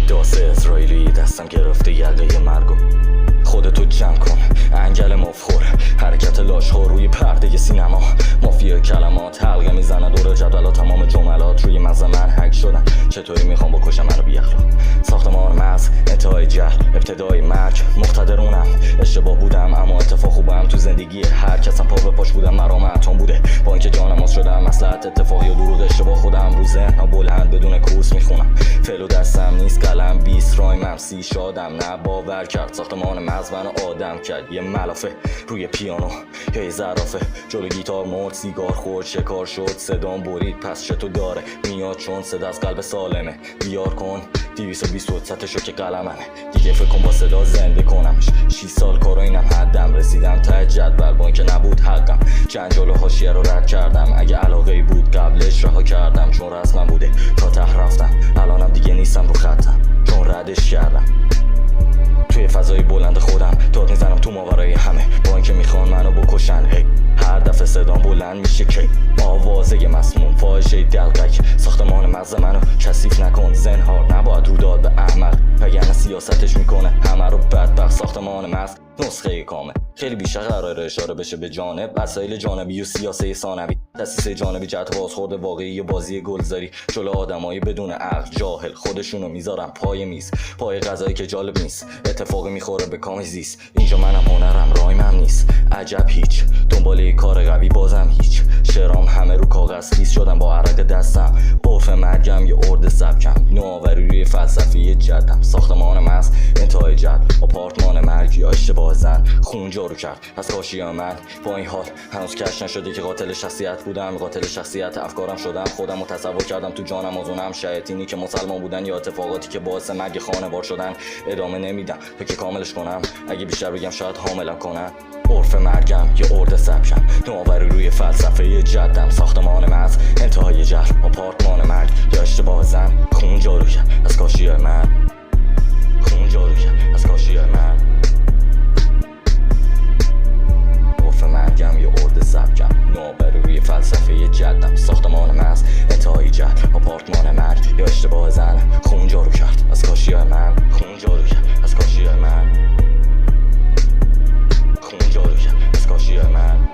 داس اسرائیلی دستم گرفته یلدای مرگو خودتو جمع کن انگل مفخور حرکت لاشها روی پرده سینما مافیا کلمات حلقه میزنه دور جدولا تمام جملات روی مغز من هک شدن چطوری میخوام بکشم منو بی اخلاق ساختمان مغز انتهای جهل ابتدای مرگ مقتدرونم اشتباه بودم اما اتفاق خوبم تو زندگی هر کسم پا به پاش بودم مرام اتم بوده با اینکه جانم آز شدم مصلحت اتفاقی و دروغ اشتباه خودم رو ذهن بلند بدون کوس میخونم فعل و دستم نیست قلم 20 رایمم 30 شادم نه باور کرد ساختمان مغز منو آدم کرد یه ملافه روی پیانو یا یه زرافه جلو گیتار مرد سیگار خورد شکار شد صدام برید پس چطور داره میاد چون صدا از قلب سالمه بیار کن 220 سطحشو که قلممه دیگه فکر کن با صدا زنده کنمش 6 سال کارو اینم حدم رسیدم ته جدول با اینکه نبود حقم جنجال و حاشیه رو رد کردم اگه علاقه بود قبلش رها کردم چون رسمم بوده تا ته رفتم الانم دیگه نیستم رو خطم چون ردش کردم توی فضای بلند خودم داد میزنم تو ماورای همه با اینکه میخوان منو بکشن هی هر دفعه صدام بلند میشه کی آوازه مسموم فاحشه دلقک ساختمان مغز منو کثیف نکن زنهار نباید رو داد به احمق وگرنه سیاستش میکنه همه رو بدبخت ساختمان مغز نسخه کامل خیلی بیشتر قراره اشاره بشه به جانب وسایل جانبی و سیاسه ثانوی تأسیس جانبی جهت بازخورد واقعی بازی گلزاری جلو آدمای بدون عقل جاهل خودشونو میذارن پای میز پای غذایی که جالب نیست اتفاقی میخوره به کام زیست اینجا منم هنرم رایمم نیست عجب هیچ دنباله کار قوی بازم هیچ شعرام همه رو کاغذ خیس شدم با عرق دستم عرف مرگم یه ارد سبکم نوآوری روی فلسفه جدم ساختمان مغز انتهای جد آپارتمان مرگ یا اشتباه زن خون جارو کرد از کاشی من با این حال هنوز کش نشده که قاتل شخصیت بودم قاتل شخصیت افکارم شدم خودم رو تصور کردم تو جانم آزونم شیاطینی که مسلمان بودن یا اتفاقاتی که باعث مرگ خانوار شدن ادامه نمیدم تا که کاملش کنم اگه بیشتر بگم شاید حاملم کنم عرف مرگم یه ارد سبکم نوآوری روی فلسفه جدم ساختمان مغز انتهای جهل آپارتمان مرگ یا اشتباه زن خون جارو کرد از کاشی من خون جارو کرد از کاشی من عرف مرگم یه ارد سبکم نوآوری روی فلسفه جدم ساختمان مغز انتهای جهل آپارتمان مرگ یا اشتباه زن خون جارو کرد از کاشی من خون جارو کرد از کاشی من خون جارو کرد از کاشی من